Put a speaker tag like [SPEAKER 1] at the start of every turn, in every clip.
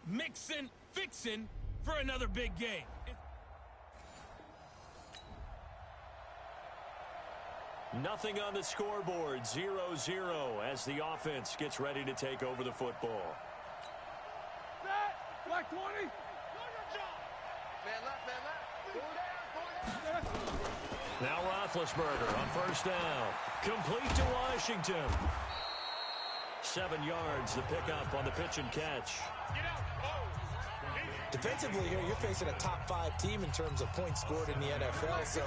[SPEAKER 1] mixing, fixing for another big game.
[SPEAKER 2] Nothing on the scoreboard, 0-0 as the offense gets ready to take over the football.
[SPEAKER 3] Set, black 20.
[SPEAKER 4] Man left, man left.
[SPEAKER 2] Now Roethlisberger on first down. Complete to Washington. 7 yards, the pickup on the pitch and catch.
[SPEAKER 4] Get out.
[SPEAKER 5] Defensively here, you're facing a top 5 team in terms of points scored in the NFL. So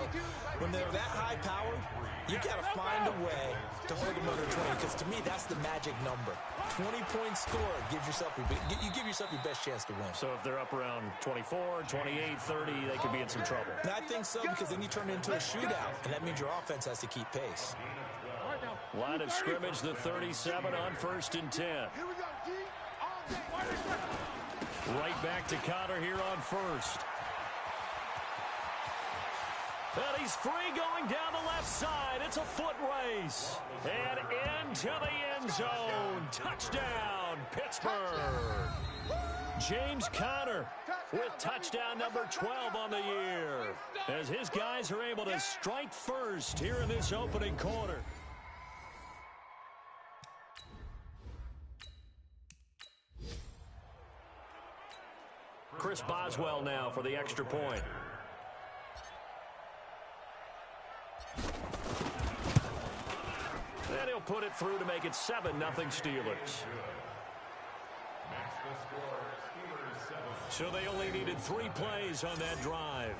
[SPEAKER 5] when they're that high powered, you got to find a way to hold them under 20. Because to me, that's the magic number. 20 points scored gives yourself you give yourself your best chance to win.
[SPEAKER 2] So if they're up around 24, 28, 30, they could be in some trouble.
[SPEAKER 5] And I think so, because then you turn it into a shootout, and that means your offense has to keep pace.
[SPEAKER 2] Line of scrimmage, the 37 on 1st and 10.
[SPEAKER 4] Here we go, G. All day.
[SPEAKER 2] Right back to Connor here on first. And he's free going down the left side. It's a foot race. And into the end zone. Touchdown, Pittsburgh. James Conner with touchdown number 12 on the year, as his guys are able to strike first here in this opening quarter. Chris Boswell now for the extra point. And he'll put it through to make it 7-0 Steelers. So they only needed 3 plays on that drive.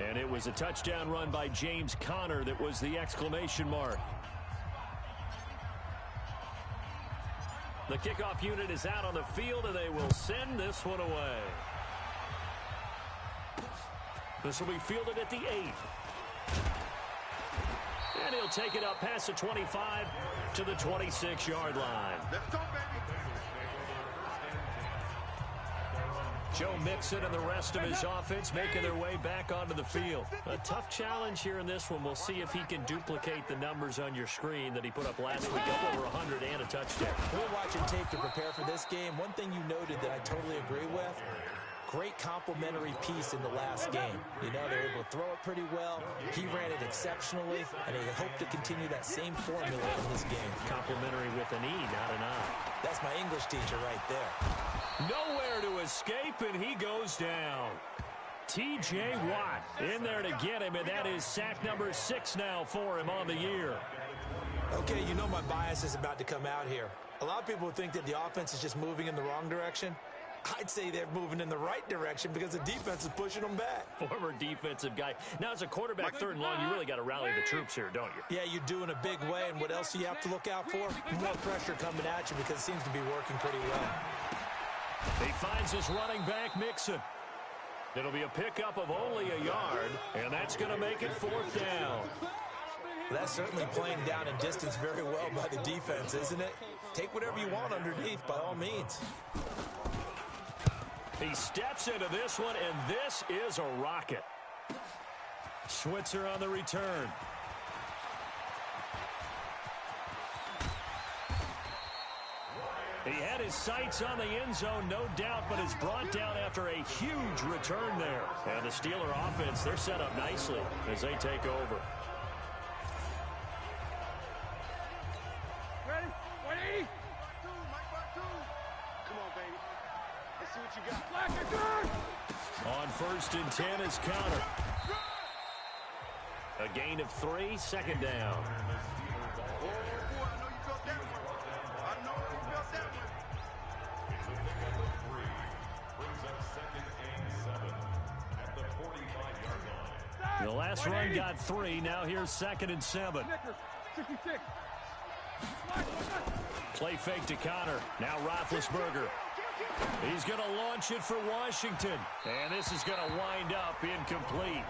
[SPEAKER 2] And it was a touchdown run by James Conner that was the exclamation mark. The kickoff unit is out on the field, and they will send this one away. This will be fielded at the 8. And he'll take it up past the 25 to the 26-yard line.
[SPEAKER 4] Let's go, baby.
[SPEAKER 2] Joe Mixon and the rest of his offense making their way back onto the field. A tough challenge here in this one. We'll see if he can duplicate the numbers on your screen that he put up last week, up over 100 and a touchdown.
[SPEAKER 5] We're watching tape to prepare for this game. One thing you noted that I totally agree with, great complimentary piece in the last game. You know, they were able to throw it pretty well. He ran it exceptionally, and they hope to continue that same formula in this game.
[SPEAKER 2] Complimentary with an E, not an I.
[SPEAKER 5] That's my English teacher right there.
[SPEAKER 2] Nowhere to escape, and he goes down. T.J. Watt in there to get him, and that is sack number 6 now for him on the year.
[SPEAKER 5] Okay, you know my bias is about to come out here. A lot of people think that the offense is just moving in the wrong direction. I'd say they're moving in the right direction because the defense is pushing them back.
[SPEAKER 2] Former defensive guy. Now, as a quarterback, 3rd and long, you really got to rally the troops here, don't you?
[SPEAKER 5] Yeah, you do in a big way, and what else do you have to look out for? More pressure coming at you because it seems to be working pretty well.
[SPEAKER 2] He finds his running back, Mixon. It'll be a pickup of only a yard, and that's going to make it 4th down.
[SPEAKER 5] Well, that's certainly playing down in distance very well by the defense, isn't it? Take whatever you want underneath, by all means.
[SPEAKER 2] He steps into this one, and this is a rocket. Switzer on the return. He had his sights on the end zone, no doubt, but is brought down after a huge return there. And the Steeler offense, they're set up nicely as they take over.
[SPEAKER 3] Ready? 180.
[SPEAKER 4] Come on, baby. Let's see what you got.
[SPEAKER 3] Black and good.
[SPEAKER 2] On 1st and 10 is Conner. A gain of 3, 2nd down. The last run got 3. Now here's 2nd and 7.
[SPEAKER 3] 66.
[SPEAKER 2] Play fake to Conner. Now Roethlisberger. He's going to launch it for Washington. And this is going to wind up incomplete.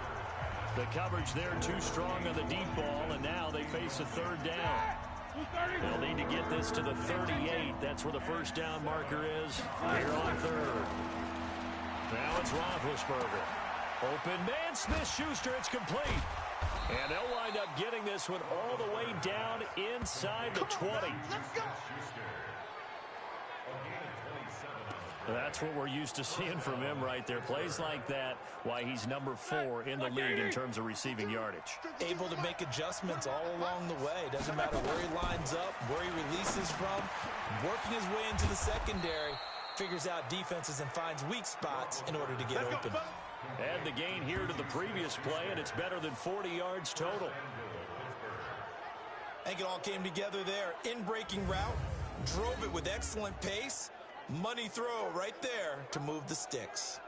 [SPEAKER 2] The coverage there too strong on the deep ball, and now they face a 3rd down. They'll need to get this to the 38. That's where the 1st down marker is here on 3rd. Now it's Roethlisberger. Open man, Smith-Schuster, it's complete. And they'll wind up getting this one all the way down inside the 20. That's what we're used to seeing from him right there. Plays like that, why he's number 4 in the league in terms of receiving yardage.
[SPEAKER 5] Able to make adjustments all along the way. Doesn't matter where he lines up, where he releases from. Working his way into the secondary, figures out defenses and finds weak spots in order to get open.
[SPEAKER 2] Add the gain here to the previous play, and it's better than 40 yards total.
[SPEAKER 5] I think it all came together there. In-breaking route, drove it with excellent pace. Money throw right there to move the sticks.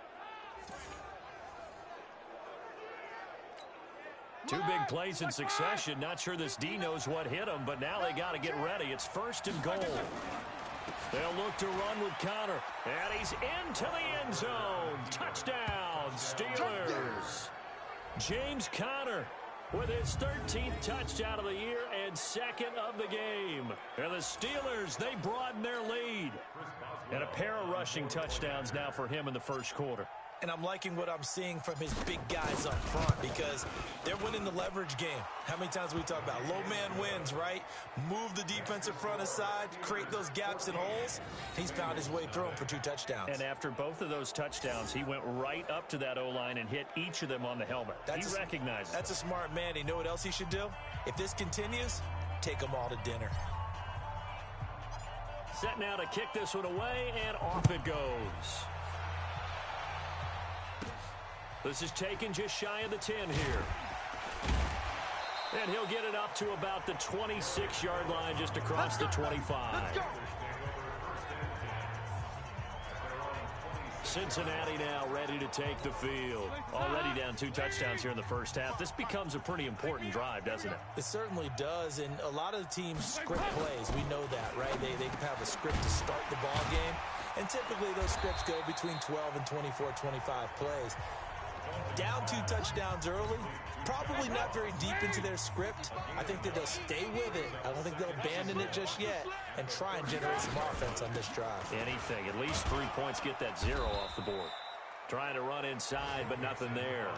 [SPEAKER 2] 2 big plays in succession. Not sure this D knows what hit him, but now they got to get ready. It's 1st and goal. They'll look to run with Connor, and he's into the end zone. Touchdown, Steelers. James Conner with his 13th touchdown of the year and 2nd of the game. And the Steelers, they broaden their lead. And a pair of rushing touchdowns now for him in the first quarter.
[SPEAKER 5] And I'm liking what I'm seeing from his big guys up front because they're winning the leverage game. How many times we talk about low man wins, right? Move the defensive front aside, create those gaps and holes. He's found his way through them for 2 touchdowns.
[SPEAKER 2] And after both of those touchdowns, he went right up to that O-line and hit each of them on the helmet. He recognized it.
[SPEAKER 5] That's a smart man. You know what else he should do? If this continues, take them all to dinner.
[SPEAKER 2] Set now to kick this one away, and off it goes. This is taken just shy of the 10 here. And he'll get it up to about the 26-yard line, just across the 25. Cincinnati now ready to take the field. Already down 2 touchdowns here in the first half. This becomes a pretty important drive, doesn't it?
[SPEAKER 5] It certainly does, and a lot of the teams script plays. We know that, right? They have a script to start the ball game, and typically those scripts go between 12 and 24, 25 plays. Down 2 touchdowns early, probably not very deep into their script. I think that they'll stay with it. I don't think they'll abandon it just yet and try and generate some offense on this drive.
[SPEAKER 2] Anything. At least 3 points, get that 0 off the board. Trying to run inside, but nothing there.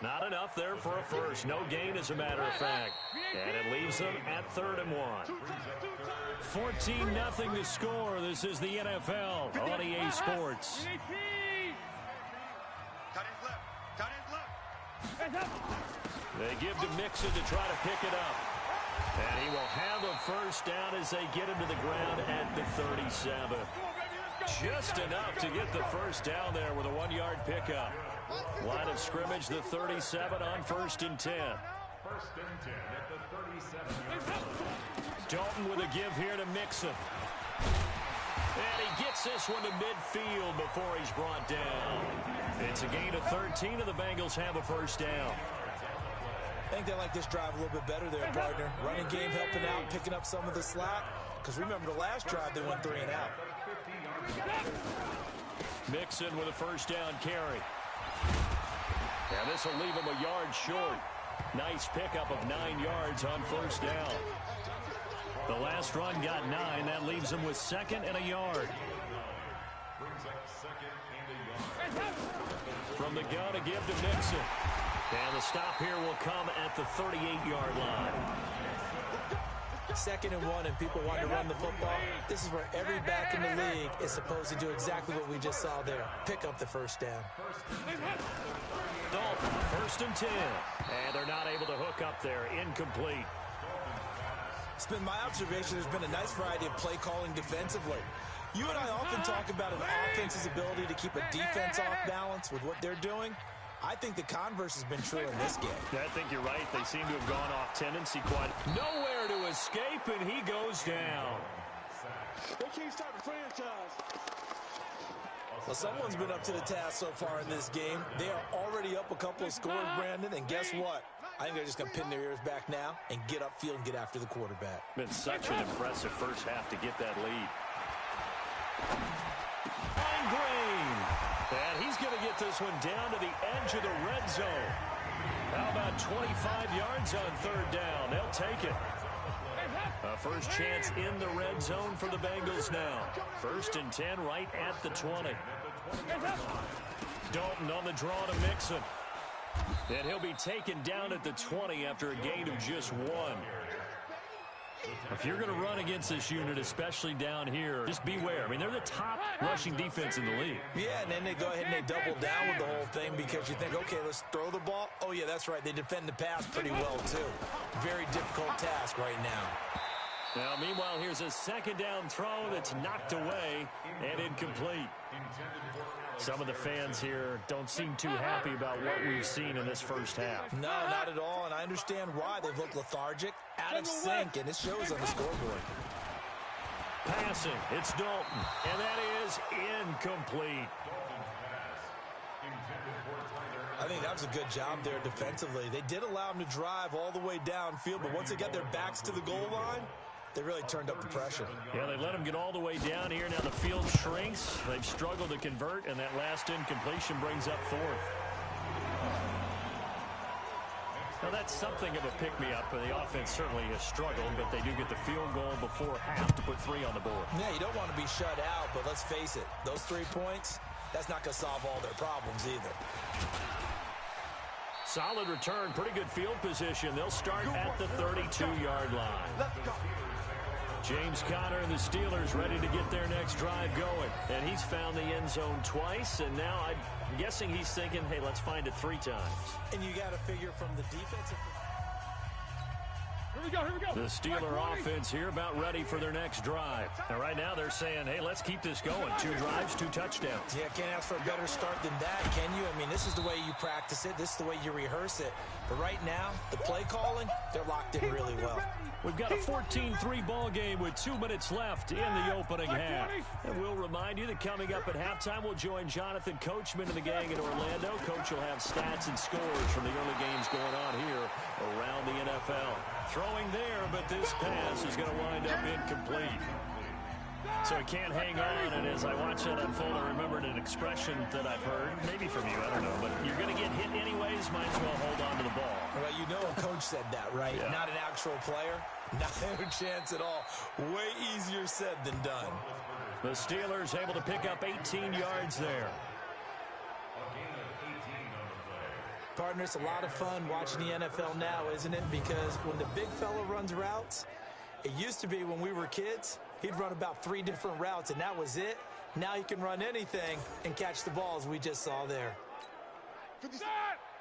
[SPEAKER 2] Not enough there for a first. No gain, as a matter of fact. And it leaves them at 3rd and 1. 14-0 to score. This is the NFL on EA Sports. They give to Mixon to try to pick it up. And he will have a first down as they get him to the ground at the 37. Just enough to get the first down there with a 1-yard pickup. Line of scrimmage, the 37 on 1st and 10.
[SPEAKER 6] 1st and 10 at the 37.
[SPEAKER 2] Dalton with a give here to Mixon. And he gets this one to midfield before he's brought down. It's a gain of 13, and the Bengals have a first down.
[SPEAKER 5] I think they like this drive a little bit better there, partner. Running game helping out, picking up some of the slack. Because remember, the last drive, they went 3 and out.
[SPEAKER 2] Mixon with a first down carry. And this will leave him a yard short. Nice pickup of 9 yards on first down. The last run got 9. That leaves him with 2nd and a yard. From the gun, a give to Mixon. And the stop here will come at the 38-yard line.
[SPEAKER 5] 2nd and 1, and people want to run the football. This is where every back in the league is supposed to do exactly what we just saw there. Pick up the first down.
[SPEAKER 2] Dalton, 1st and 10. And they're not able to hook up there. Incomplete.
[SPEAKER 5] It's been my observation there's been a nice variety of play calling defensively. You and I often talk about an offense's ability to keep a defense off balance with what they're doing. I think the converse has been true in this game.
[SPEAKER 2] I think you're right. They seem to have gone off tendency quite. Nowhere to escape, and he goes down.
[SPEAKER 4] They can't stop the franchise.
[SPEAKER 5] Well, someone's been up to the task so far in this game. They are already up a couple of scores, Brandon, and guess what? I think they're just going to pin their ears back now and get upfield and get after the quarterback.
[SPEAKER 2] Been such an impressive first half to get that lead. And Green. And he's going to get this one down to the edge of the red zone. How about 25 yards on 3rd down? They'll take it. A first chance in the red zone for the Bengals now. 1st and 10 right at the 20. Dalton on the draw to Mixon. And he'll be taken down at the 20 after a gain of just 1. If you're going to run against this unit, especially down here, just beware. I mean, they're the top rushing defense in the league.
[SPEAKER 5] Yeah, and then they go ahead and they double down with the whole thing because you think, okay, let's throw the ball. Oh, yeah, that's right. They defend the pass pretty well, too. Very difficult task right now.
[SPEAKER 2] Now, meanwhile, here's a second down throw that's knocked away and incomplete. Some of the fans here don't seem too happy about what we've seen in this first half.
[SPEAKER 5] No, not at all, and I understand why. They've looked lethargic, out of sync, and it shows on the scoreboard.
[SPEAKER 2] Passing, it's Dalton, and that is incomplete.
[SPEAKER 5] I think that was a good job there defensively. They did allow them to drive all the way downfield, but once they got their backs to the goal line, they really turned up the pressure.
[SPEAKER 2] Yeah, they let them get all the way down here. Now the field shrinks. They've struggled to convert, and that last incompletion brings up fourth. Now that's something of a pick-me-up, and the offense certainly has struggled, but they do get the field goal before half to put 3 on the board.
[SPEAKER 5] Yeah, you don't want to be shut out, but let's face it, those 3 points, that's not going to solve all their problems either.
[SPEAKER 2] Solid return, pretty good field position. They'll start at the 32-yard line. James Conner and the Steelers ready to get their next drive going. And he's found the end zone twice, and now I'm guessing he's thinking, hey, let's find it 3 times.
[SPEAKER 5] And you got to figure from the defensive...
[SPEAKER 3] Here we go, here we go.
[SPEAKER 2] The Steeler offense here about ready for their next drive. And right now they're saying, hey, let's keep this going. 2 drives, 2 touchdowns.
[SPEAKER 5] Yeah, can't ask for a better start than that, can you? I mean, this is the way you practice it. This is the way you rehearse it. But right now, the play calling, they're locked in really well.
[SPEAKER 2] We've got a 14-3 ball game with 2 minutes left in the opening half. And we'll remind you that coming up at halftime, we'll join Jonathan Coachman and the gang in Orlando. Coach will have stats and scores from the early games going on here around the NFL. Throwing there, but this pass is going to wind up incomplete. So he can't hang on, and as I watch that unfold, I remembered an expression that I've heard, maybe from you, I don't know, but you're going to get hit anyways, might as well hold on to the ball.
[SPEAKER 5] Well, you know a coach said that, right?
[SPEAKER 2] Yeah.
[SPEAKER 5] Not an actual player. Not a chance at all. Way easier said than done.
[SPEAKER 2] The Steelers able to pick up 18 yards there.
[SPEAKER 5] Partner, it's a lot of fun watching the NFL now, isn't it? Because when the big fella runs routes, it used to be when we were kids, he'd run about 3 different routes, and that was it. Now he can run anything and catch the balls we just saw there.
[SPEAKER 3] Set!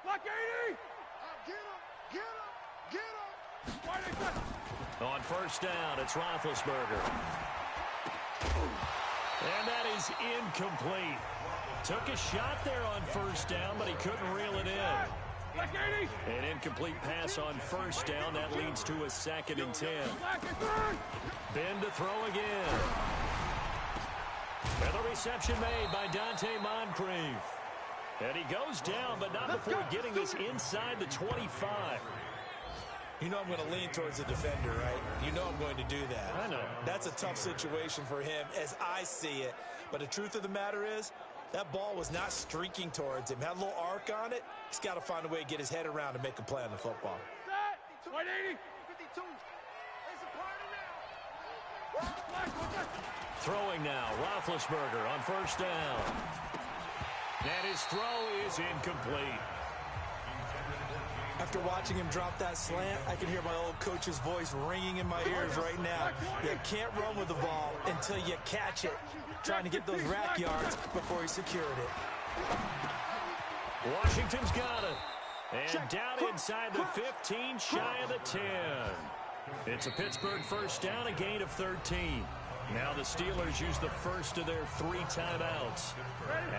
[SPEAKER 3] Block 80! Get him!
[SPEAKER 2] On first down, it's Roethlisberger. And that is incomplete. Took a shot there on first down, but he couldn't reel it in. An incomplete pass on first down. That leads to a 2nd and 10. Ben to throw again. And the reception made by Dante Moncrief. And he goes down, but not before getting this inside the 25.
[SPEAKER 5] You know I'm going to lean towards the defender, right? You know I'm going to do that.
[SPEAKER 2] I know.
[SPEAKER 5] That's a tough situation for him as I see it. But the truth of the matter is, that ball was not streaking towards him. Had a little arc on it. He's got to find a way to get his head around and make a play on the football.
[SPEAKER 3] Set! 180! 52!
[SPEAKER 2] Throwing now, Roethlisberger on first down. And his throw is incomplete.
[SPEAKER 5] After watching him drop that slant, I can hear my old coach's voice ringing in my ears right now. You can't run with the ball until you catch it. Trying to get those rack yards before he secured it.
[SPEAKER 2] Washington's got it. And down inside the 15, shy of the 10. It's a Pittsburgh first down, a gain of 13. Now the Steelers use the first of their 3 timeouts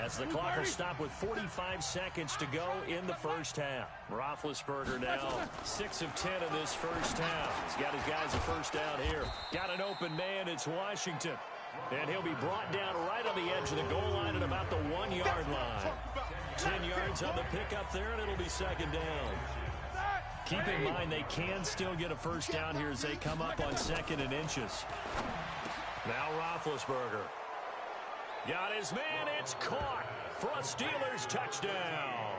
[SPEAKER 2] as the clock will stop with 45 seconds to go in the first half. Roethlisberger now 6 of 10 in this first half. He's got his guys a first down here. Got an open man. It's Washington. And he'll be brought down right on the edge of the goal line at about the 1-yard line. 10 yards on the pickup there, and it'll be 2nd down. Keep in mind they can still get a first down here as they come up on 2nd and inches. Now Roethlisberger. Got his man. It's caught for a Steelers touchdown.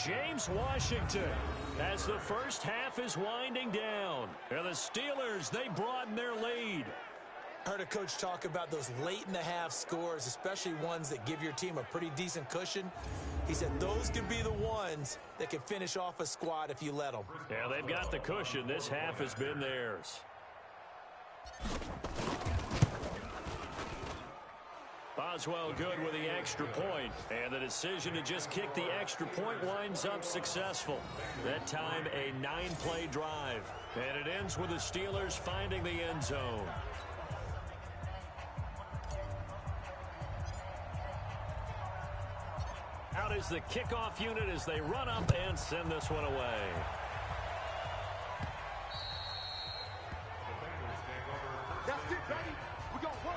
[SPEAKER 2] James Washington as the first half is winding down. And the Steelers, they broaden their lead.
[SPEAKER 5] Heard a coach talk about those late-in-the-half scores, especially ones that give your team a pretty decent cushion. He said those could be the ones that can finish off a squad if you let them.
[SPEAKER 2] Yeah, they've got the cushion. This half has been theirs. Boswell good with the extra point, and the decision to just kick the extra point winds up successful. That time a 9-play drive, and it ends with the Steelers finding the end zone. Out is the kickoff unit as they run up and send this one away.
[SPEAKER 3] That's it, baby. We're going to work.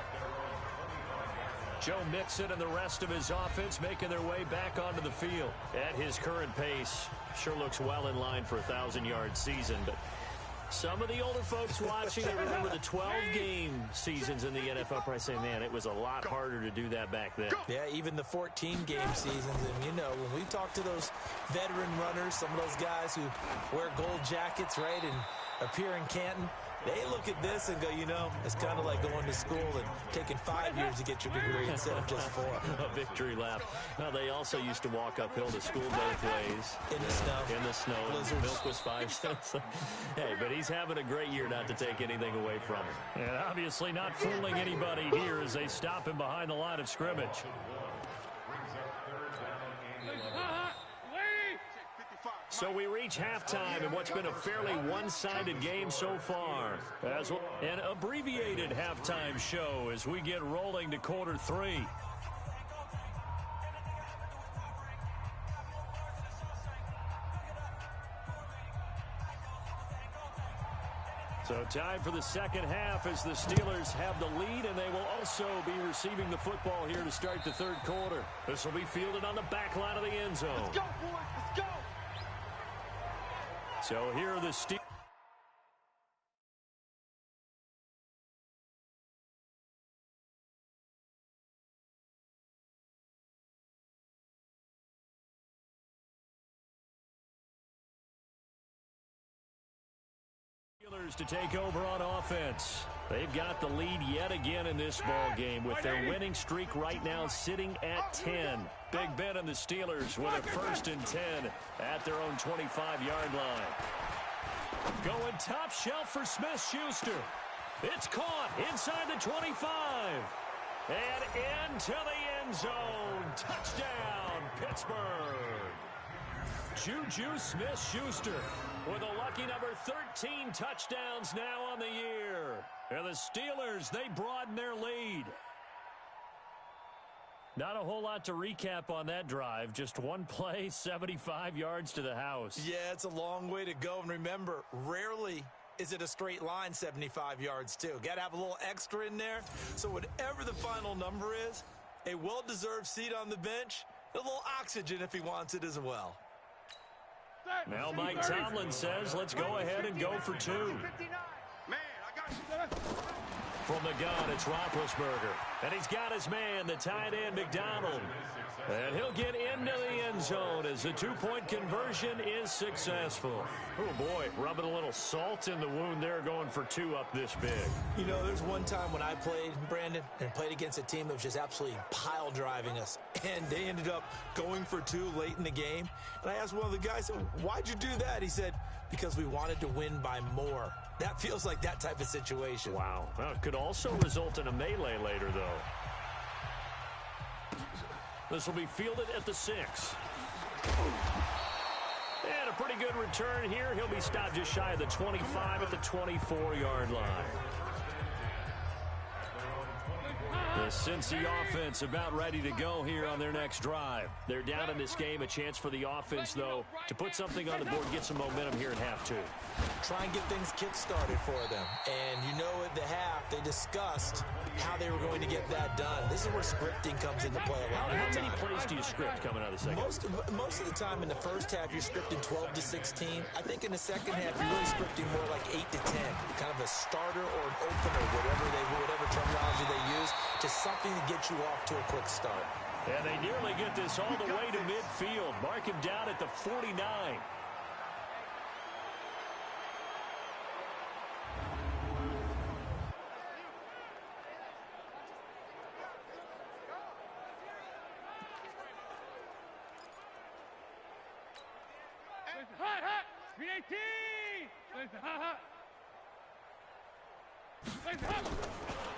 [SPEAKER 2] Joe Mixon and the rest of his offense making their way back onto the field. At his current pace, sure looks well in line for a 1,000-yard season, but some of the older folks watching that remember the 12-game seasons in the NFL probably say, man, it was a lot harder to do that back then.
[SPEAKER 5] Yeah, even the 14-game seasons. And, you know, when we talk to those veteran runners, some of those guys who wear gold jackets, right, and appear in Canton, they look at this and go, you know, it's kind of like going to school and taking 5 years to get your degree instead of just 4.
[SPEAKER 2] A victory lap. Well, they also used to walk uphill to school both ways.
[SPEAKER 5] In the snow.
[SPEAKER 2] In the snow.
[SPEAKER 5] Blizzards.
[SPEAKER 2] Milk was 5 cents. Hey, but he's having a great year not to take anything away from him. And obviously not fooling anybody here as they stop him behind the line of scrimmage. So we reach halftime in what's been a fairly one-sided game so far. As an abbreviated halftime show as we get rolling to quarter 3. So time for the second half as the Steelers have the lead, and they will also be receiving the football here to start the third quarter. This will be fielded on the back line of the end zone.
[SPEAKER 3] Let's go, boys. Let's go.
[SPEAKER 2] So here are the Steelers. To take over on offense. They've got the lead yet again in this ball game with their winning streak right now sitting at 10. Big Ben and the Steelers with a 1st and 10 at their own 25-yard line. Going top shelf for Smith-Schuster. It's caught inside the 25. And into the end zone. Touchdown, Pittsburgh. Juju Smith-Schuster with a lucky number 13 touchdowns now on the year. And the Steelers, they broaden their lead. Not a whole lot to recap on that drive. Just one play, 75 yards to the house.
[SPEAKER 5] Yeah, it's a long way to go. And remember, rarely is it a straight line 75 yards, too. Got to have a little extra in there. So whatever the final number is, a well-deserved seat on the bench, a little oxygen if he wants it as well.
[SPEAKER 2] Now Mike Tomlin says, let's go ahead and go for 2.
[SPEAKER 3] Man, I got you.
[SPEAKER 2] From the gun, it's Roethlisberger. And he's got his man, the tight end, McDonald. And he'll get into the end zone as the 2-point conversion is successful. Oh, boy, rubbing a little salt in the wound there, going for 2 up this big.
[SPEAKER 5] You know, there's one time when I played, Brandon, and played against a team that was just absolutely pile driving us. And they ended up going for 2 late in the game. And I asked one of the guys, why'd you do that? He said, because we wanted to win by more. That feels like that type of situation.
[SPEAKER 2] Wow. Well, it could also result in a melee later, though. This will be fielded at the 6. And a pretty good return here. He'll be stopped just shy of the 25 at the 24-yard line. The Cincy offense about ready to go here on their next drive. They're down in this game. A chance for the offense, though, to put something on the board, get some momentum here at half 2.
[SPEAKER 5] Try and get things kick-started for them. And you know at the half, they discussed how they were going to get that done. This is where scripting comes into play a lot of the time.
[SPEAKER 2] How many plays do you script coming out of the second?
[SPEAKER 5] Most of the time in the first half, you're scripting 12 to 16. I think in the second half, you're really scripting more like 8 to 10. Kind of a starter or an opener, whatever terminology they use. Just something to get you off to a quick start.
[SPEAKER 2] And they nearly get this all the way to midfield. Mark him down at the 49.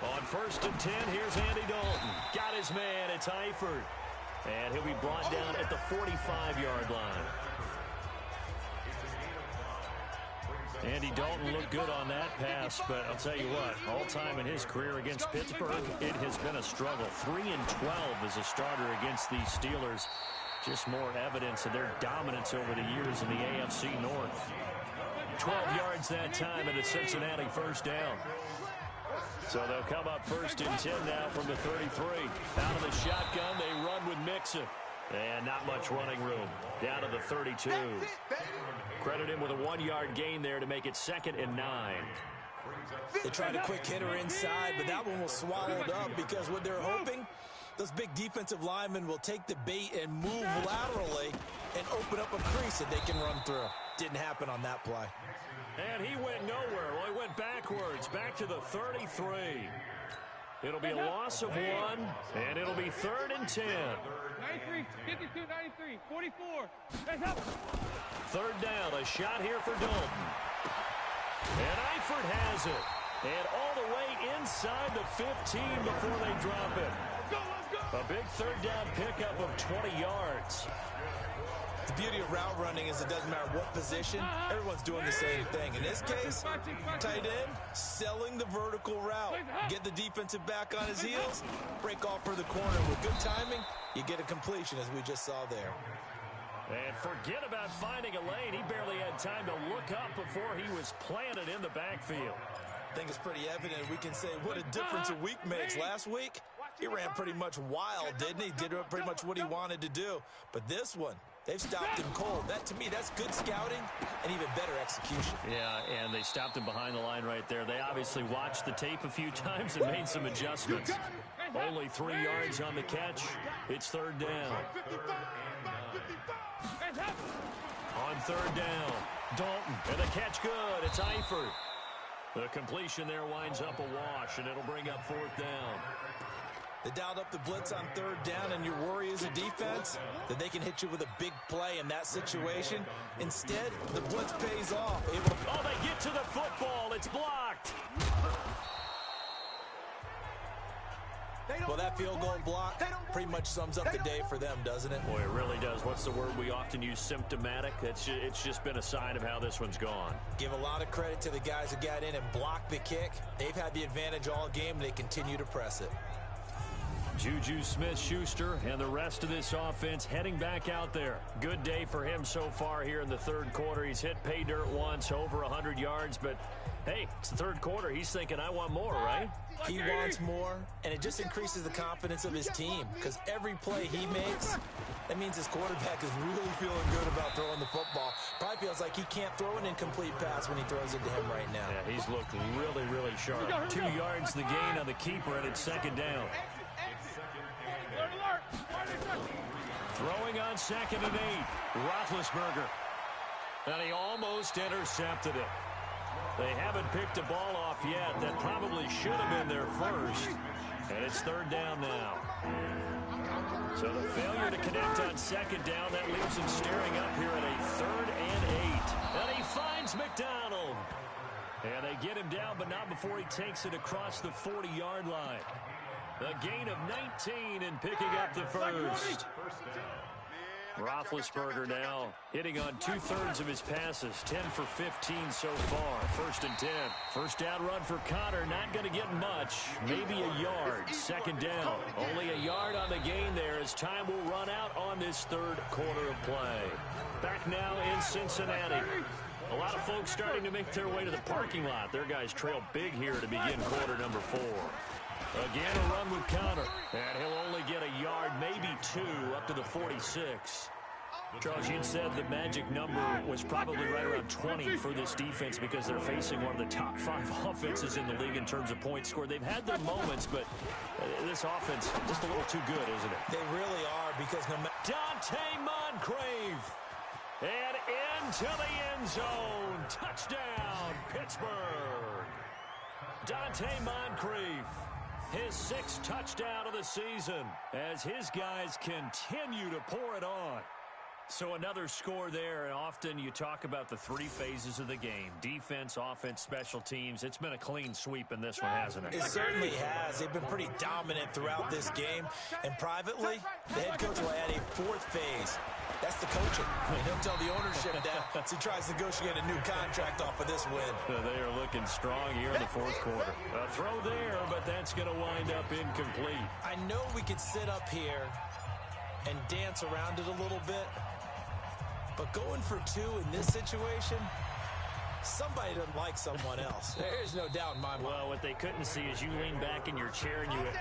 [SPEAKER 2] On 1st and 10, here's Andy Dalton. Got his man. It's Eifert. And he'll be brought down at the 45-yard line. Andy Dalton looked good on that pass, but I'll tell you what, all time in his career against Pittsburgh, it has been a struggle. 3-12 as a starter against these Steelers. Just more evidence of their dominance over the years in the AFC North. 12 yards that time and a Cincinnati first down. So they'll come up 1st and 10 now from the 33. Out of the shotgun, they run with Mixon. And not much running room. Down to the 32. Credit him with a 1-yard gain there to make it 2nd and 9.
[SPEAKER 5] They tried a quick hitter inside, but that one was swallowed up because what they're hoping, those big defensive linemen will take the bait and move laterally and open up a crease that they can run through. Didn't happen on that play.
[SPEAKER 2] And he went nowhere. Well, he went backwards, back to the 33. It'll be a loss of 1, and it'll be 3rd and 10.
[SPEAKER 1] 93, 52, 93, 44.
[SPEAKER 2] 3rd down, a shot here for Dalton. And Eifert has it. And all the way inside the 15 before they drop it. A big 3rd down pickup of 20 yards.
[SPEAKER 5] The beauty of route running is it doesn't matter what position, everyone's doing the same thing. In this case, tight end, selling the vertical route. Get the defensive back on his heels, break off for the corner. With good timing, you get a completion, as we just saw there.
[SPEAKER 2] And forget about finding a lane. He barely had time to look up before he was planted in the backfield.
[SPEAKER 5] I think it's pretty evident. We can say what a difference a week makes. Last week, he ran pretty much wild, didn't he? Did pretty much what he wanted to do. But this one, they've stopped him cold. That, to me, that's good scouting and even better execution.
[SPEAKER 2] Yeah, and they stopped him behind the line right there. They obviously watched the tape a few times and made some adjustments. Only 3 yards on the catch. It's 3rd down. On 3rd down, Dalton. And the catch good. It's Eifert. The completion there winds up a wash, and it'll bring up 4th down.
[SPEAKER 5] They dialed up the blitz on 3rd down, and your worry as a defense that they can hit you with a big play in that situation. Instead, the blitz pays off.
[SPEAKER 2] Oh, they get to the football. It's blocked.
[SPEAKER 5] Well, that field goal block pretty much sums up the day for them, doesn't it?
[SPEAKER 2] Boy, it really does. What's the word we often use? Symptomatic. It's just been a sign of how this one's gone.
[SPEAKER 5] Give a lot of credit to the guys who got in and blocked the kick. They've had the advantage all game, and they continue to press it.
[SPEAKER 2] Juju Smith-Schuster and the rest of this offense heading back out there. Good day for him so far here in the 3rd quarter. He's hit pay dirt once, over 100 yards, but hey, it's the 3rd quarter. He's thinking, I want more, right?
[SPEAKER 5] He wants more, and it just increases the confidence of his team because every play he makes, that means his quarterback is really feeling good about throwing the football. Probably feels like he can't throw an incomplete pass when he throws it to him right now.
[SPEAKER 2] Yeah, he's looked really, really sharp. 2 yards the gain on the keeper, and it's 2nd down. Throwing on 2nd and 8, Roethlisberger. And he almost intercepted it. They haven't picked a ball off yet. That probably should have been their first. And it's 3rd down now. So the failure to connect on 2nd down, that leaves him staring up here at a 3rd and 8. And he finds McDonald. And they get him down, but not before he takes it across the 40-yard line. A gain of 19 and picking up the first. Roethlisberger now hitting on 2/3 of his passes, 10 for 15 so far. 1st and 10. First down run for Connor, not going to get much. Maybe a yard. 2nd down. Only a yard on the gain there as time will run out on this 3rd quarter of play. Back now in Cincinnati. A lot of folks starting to make their way to the parking lot. Their guys trail big here to begin quarter number 4. Again, a run with Connor. And he'll only get a yard, maybe 2, up to the 46. Charles, you said the magic number was probably right around 20 for this defense because they're facing one of the top 5 offenses in the league in terms of points scored. They've had their moments, but this offense just a little too good, isn't it?
[SPEAKER 5] They really are because no matter...
[SPEAKER 2] Dante Moncrief. And into the end zone. Touchdown, Pittsburgh. Dante Moncrief. His 6th touchdown of the season as his guys continue to pour it on. So another score there, and often you talk about the three phases of the game. Defense, offense, special teams. It's been a clean sweep in this one, hasn't it?
[SPEAKER 5] It certainly has. They've been pretty dominant throughout this game. And privately, the head coach will add a fourth phase. That's the coaching. He'll tell the ownership that as he tries to negotiate a new contract off of this win.
[SPEAKER 2] They are looking strong here in the fourth quarter. A throw there, but that's going to wind up incomplete.
[SPEAKER 5] I know we could sit up here and dance around it a little bit, but going for two in this situation, somebody doesn't like someone else. There's no doubt in my mind.
[SPEAKER 2] Well, what they couldn't see is you lean back in your chair and you went,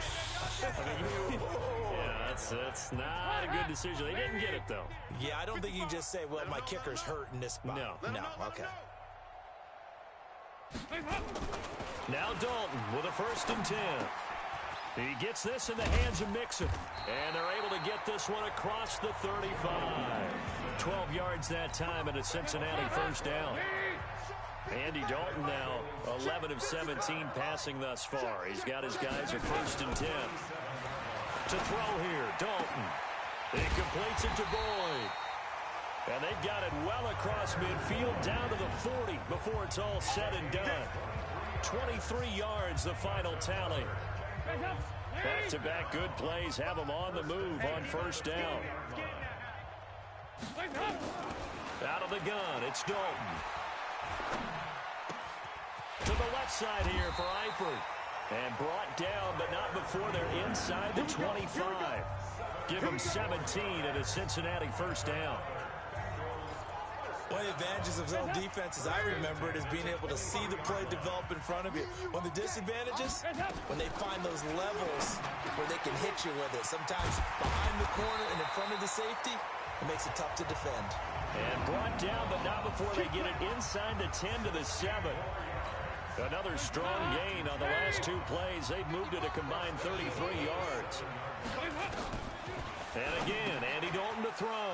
[SPEAKER 2] yeah, that's not a good decision. They didn't get it, though.
[SPEAKER 5] Yeah, I don't think you can just say, well, my kicker's hurt in this spot. No, okay.
[SPEAKER 2] Now Dalton with a 1st and 10. He gets this in the hands of Mixon, and they're able to get this one across the 35. 12 yards that time and a Cincinnati 1st down. Andy Dalton now 11 of 17 passing thus far. He's got his guys a 1st and 10. To throw here, Dalton. He completes it to Boyd. And they've got it well across midfield down to the 40 before it's all said and done. 23 yards the final tally. Back-to-back good plays have them on the move on 1st down. Out of the gun, it's Dalton. To the left side here for Eifert. And brought down, but not before they're inside the 25. Give them 17 and a Cincinnati 1st down.
[SPEAKER 5] One of the advantages of zone defense, as I remember it, is being able to see the play develop in front of you. One of the disadvantages, when they find those levels where they can hit you with it. Sometimes behind the corner and in front of the safety, it makes it tough to defend.
[SPEAKER 2] And brought down, but not before they get it inside the 10 to the 7. Another strong gain on the last two plays. They've moved it a combined 33 yards. And again, Andy Dalton to throw.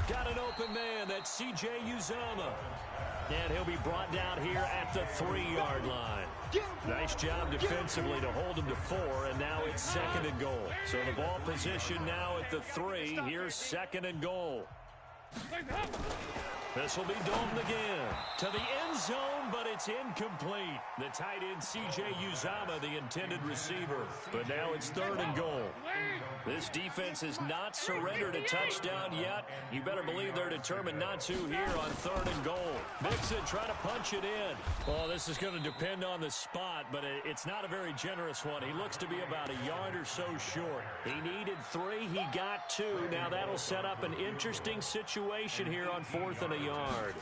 [SPEAKER 2] Got an open man. That's C.J. Uzomah. And he'll be brought down here at the 3-yard line. Nice job defensively to hold him to 4, and now it's 2nd and goal. So the ball position now at the 3. Here's 2nd and goal. This will be Dalton again. To the end zone, but it's incomplete. The tight end, C.J. Uzomah, the intended receiver. But now it's 3rd and goal. This defense has not surrendered a touchdown yet. You better believe they're determined not to here on 3rd and goal. Mixon trying to punch it in. Well, this is going to depend on the spot, but it's not a very generous one. He looks to be about a yard or so short. He needed 3. He got 2. Now that'll set up an interesting situation here on 4th and a yard.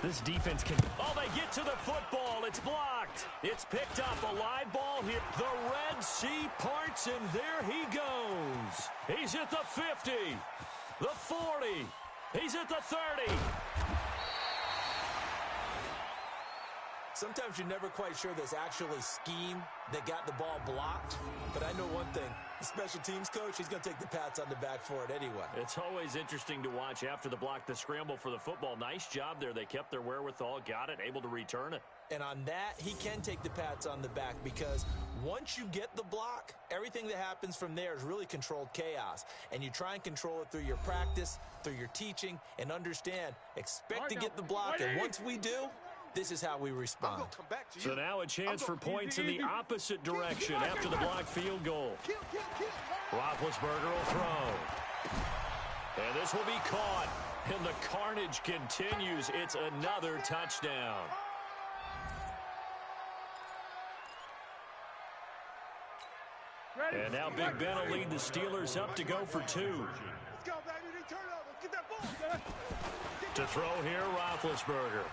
[SPEAKER 2] This defense can... Oh, they get to the football. It's blocked. It's picked up. A live ball here. The Red Sea parts, and there he goes. He's at the 50. The 40. He's at the 30.
[SPEAKER 5] Sometimes you're never quite sure there's actually scheme that got the ball blocked. But I know one thing. The special teams coach, he's going to take the pats on the back for it anyway.
[SPEAKER 2] It's always interesting to watch after the block, the scramble for the football. Nice job there. They kept their wherewithal, got it, able to return it.
[SPEAKER 5] And on that, he can take the pats on the back because once you get the block, everything that happens from there is really controlled chaos. And you try and control it through your practice, through your teaching, and understand, expect to get the block. And once we do, this is how we respond.
[SPEAKER 2] So now a chance for points in the opposite direction after the blocked field goal. Roethlisberger will throw. And this will be caught. And the carnage continues. It's another touchdown. And now Big Ben will lead the Steelers up to go for 2.
[SPEAKER 3] Let's go, baby. Turn over. Get that ball.
[SPEAKER 2] To throw here, Roethlisberger.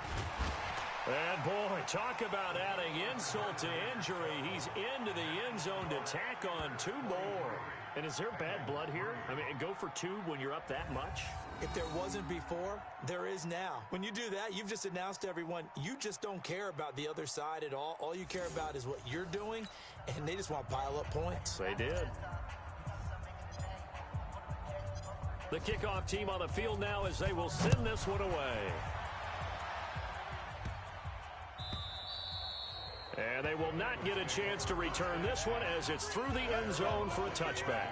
[SPEAKER 2] And, boy, talk about adding insult to injury. He's into the end zone to tack on 2 more. And is there bad blood here? I mean, go for 2 when you're up that much?
[SPEAKER 5] If there wasn't before, there is now. When you do that, you've just announced to everyone, you just don't care about the other side at all. All you care about is what you're doing, and they just want to pile up points.
[SPEAKER 2] They did. The kickoff team on the field now as they will send this one away. And they will not get a chance to return this one as it's through the end zone for a touchback.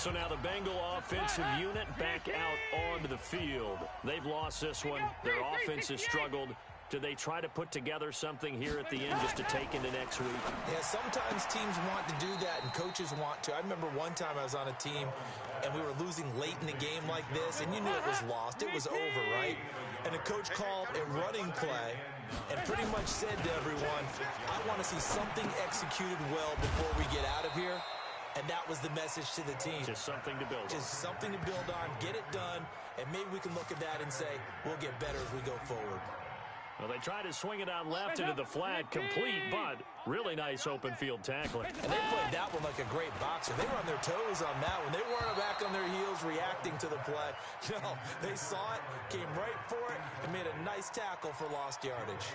[SPEAKER 2] So now the Bengal offensive unit back out onto the field. They've lost this one. Their offense has struggled. Do they try to put together something here at the end just to take into next week?
[SPEAKER 5] Yeah, sometimes teams want to do that and coaches want to. I remember one time I was on a team and we were losing late in the game like this, and you knew it was lost. It was over, right? And the coach called a running play and pretty much said to everyone, I want to see something executed well before we get out of here. And that was the message to the team.
[SPEAKER 2] Just something to build on.
[SPEAKER 5] Just something to build on, get it done, and maybe we can look at that and say, we'll get better as we go forward.
[SPEAKER 2] Well, they tried to swing it out left into the flat, complete, but really nice open field tackling.
[SPEAKER 5] And they played that one like a great boxer. They were on their toes on that one. They weren't back on their heels reacting to the play. No, they saw it, came right for it, and made a nice tackle for lost yardage.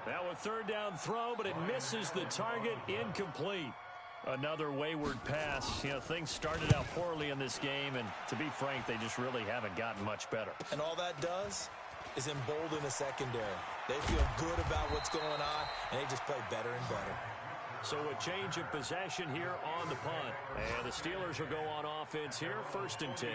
[SPEAKER 2] Now a third down throw, but it misses the target, incomplete. Another wayward pass. You know, things started out poorly in this game, and to be frank, they just really haven't gotten much better.
[SPEAKER 5] And all that does is embolden the secondary. They feel good about what's going on, and they just play better and better.
[SPEAKER 2] So a change of possession here on the punt. And the Steelers will go on offense here, 1st and 10.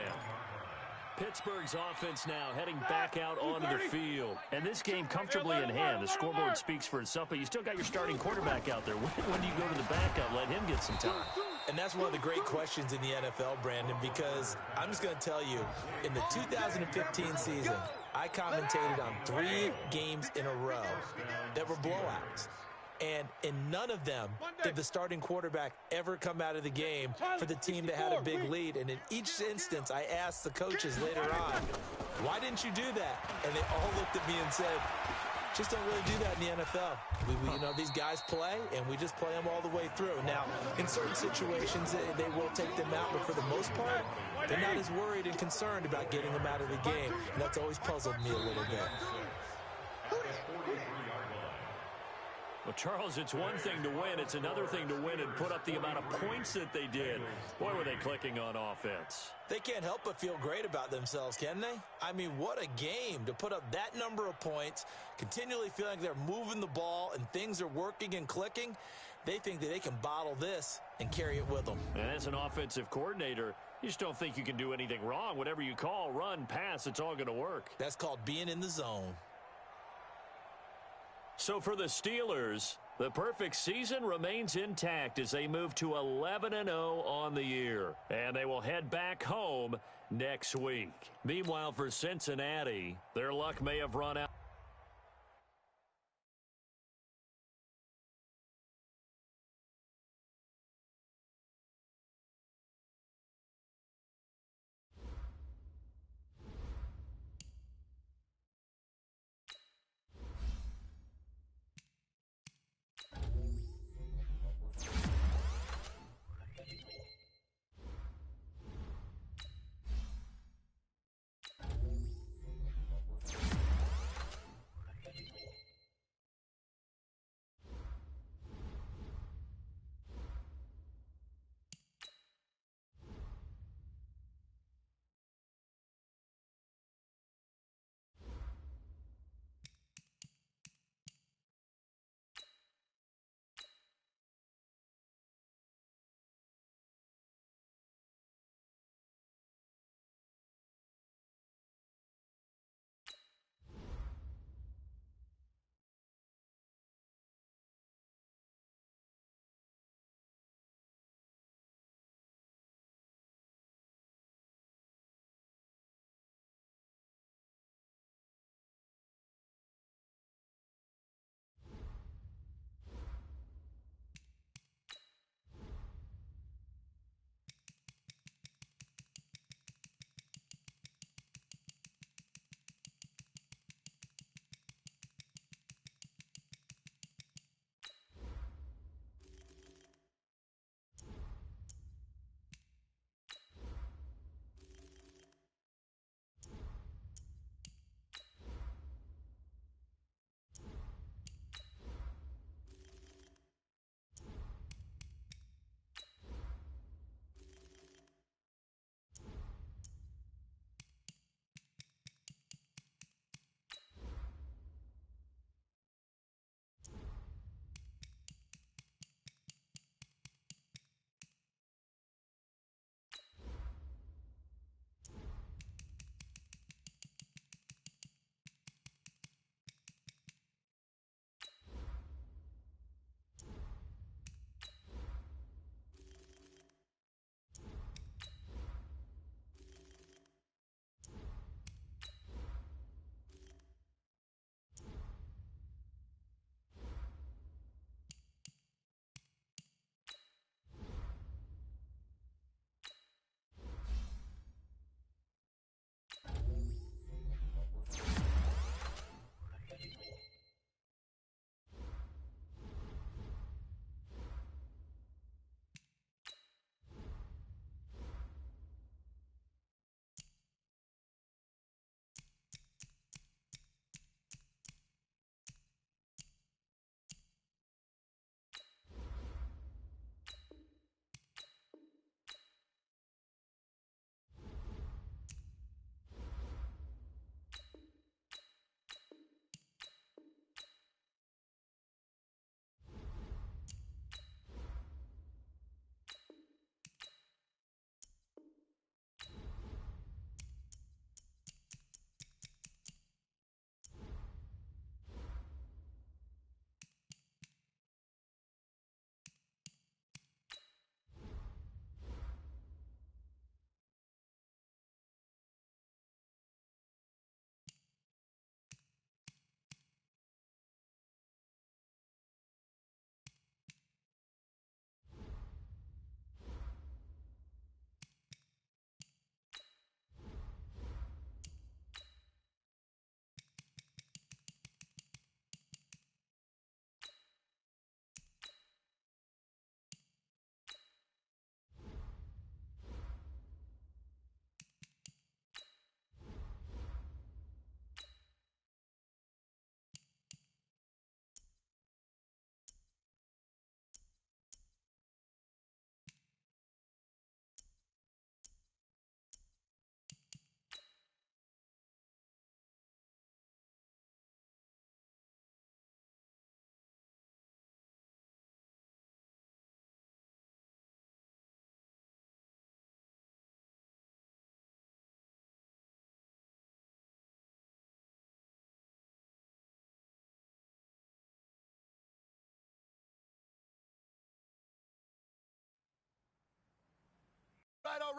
[SPEAKER 2] Pittsburgh's offense now heading back out onto the field. And this game comfortably in hand. The scoreboard speaks for itself, but you still got your starting quarterback out there. When do you go to the backup, let him get some time?
[SPEAKER 5] And that's one of the great questions in the NFL, Brandon, because I'm just going to tell you, in the 2015 season, I commentated on 3 games in a row that were blowouts. And in none of them did the starting quarterback ever come out of the game for the team that had a big lead. And in each instance, I asked the coaches later on, why didn't you do that? And they all looked at me and said, just don't really do that in the NFL. You know, these guys play, and we just play them all the way through. Now, in certain situations, they will take them out, but for the most part, they're not as worried and concerned about getting them out of the game. And that's always puzzled me a little bit.
[SPEAKER 2] Well, Charles, it's one thing to win. It's another thing to win and put up the amount of points that they did. Boy, were they clicking on offense.
[SPEAKER 5] They can't help but feel great about themselves, can they? I mean, what a game to put up that number of points, continually feeling like they're moving the ball and things are working and clicking. They think that they can bottle this and carry it with them.
[SPEAKER 2] And as an offensive coordinator, you just don't think you can do anything wrong. Whatever you call, run, pass, it's all going to work.
[SPEAKER 5] That's called being in the zone.
[SPEAKER 2] So for the Steelers, the perfect season remains intact as they move to 11-0 on the year. And they will head back home next week. Meanwhile, for Cincinnati, their luck may have run out.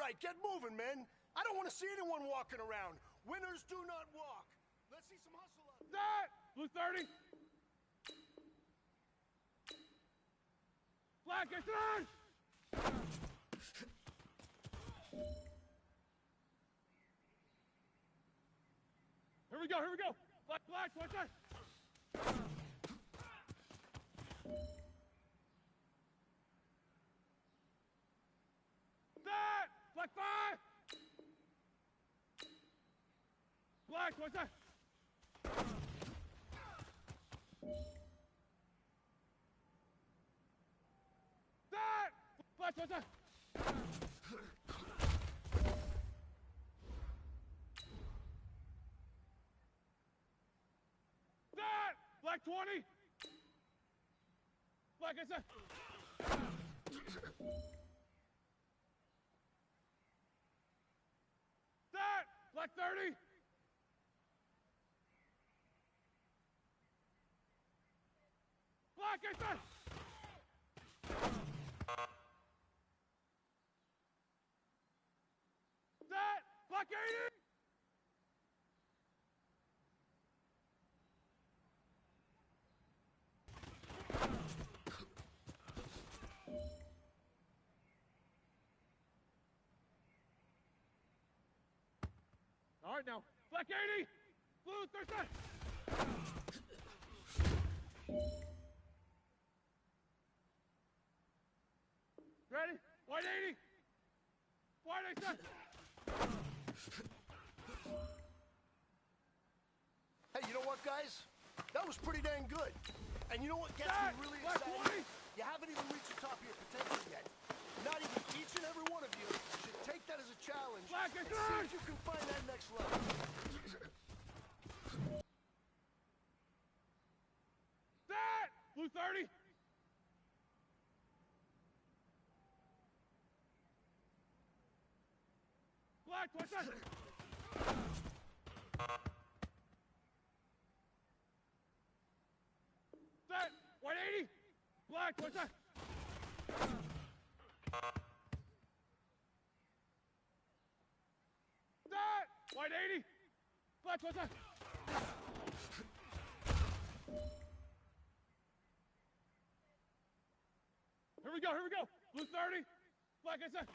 [SPEAKER 3] right. Get moving, men. I don't want to see anyone walking around. Winners do not walk. Let's see some hustle out there.
[SPEAKER 1] Set! Blue 30. Black, get on! Here we go, here we go. Black, black, watch that. Set! Black 5! Black, watch that. Set! Black, watch that. Set! Black 20! Black, I said. Set! Black 30! Black, I said. Set! Black 80! All right, now, black 80, blue 30. Ready? White 80, white 80.
[SPEAKER 3] Hey, you know what, guys? That was pretty dang good. And you know what gets me really
[SPEAKER 1] Black
[SPEAKER 3] excited?
[SPEAKER 1] 20.
[SPEAKER 3] You haven't even reached the top of your potential yet. Not even each and every one of you should take that as a challenge
[SPEAKER 1] Black
[SPEAKER 3] and
[SPEAKER 1] and
[SPEAKER 3] see
[SPEAKER 1] third.
[SPEAKER 3] if you can find that next level.
[SPEAKER 1] Set! Blue 30. Black, watch that. Set! White 80. Black, watch that. Set! White 80. Black, watch that. Here we go, here we go. Blue 30. Black, I said.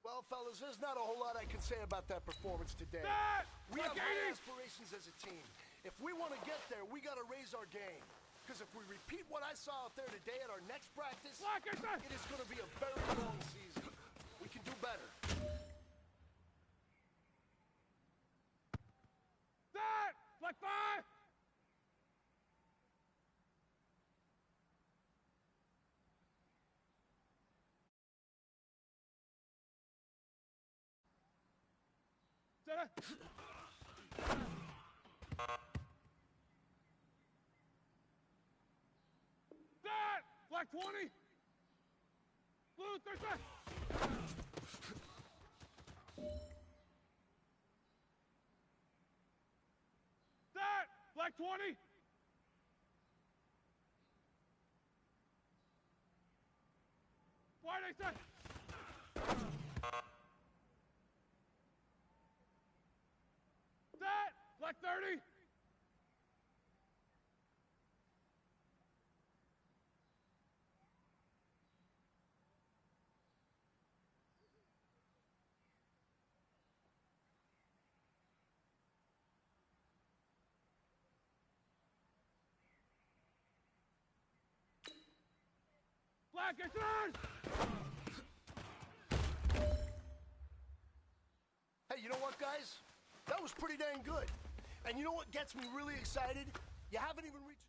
[SPEAKER 3] Well, fellas, there's not a whole lot I can say about that performance today.
[SPEAKER 1] Set!
[SPEAKER 3] We have
[SPEAKER 1] Black
[SPEAKER 3] high
[SPEAKER 1] 80.
[SPEAKER 3] aspirations as a team. If we want to get there, we got to raise our game. Because if we repeat what I saw out there today at our next practice,
[SPEAKER 1] Black, I said.
[SPEAKER 3] it is going to be a very long season. We can do better.
[SPEAKER 1] Set! Black 5. Set! Set! Black 20. Blue 30. Set! Black 20. White, I said. Set! Black 30. Black, I said.
[SPEAKER 3] Hey, you know what, guys? That was pretty dang good. And you know what gets me really excited? You haven't even reached...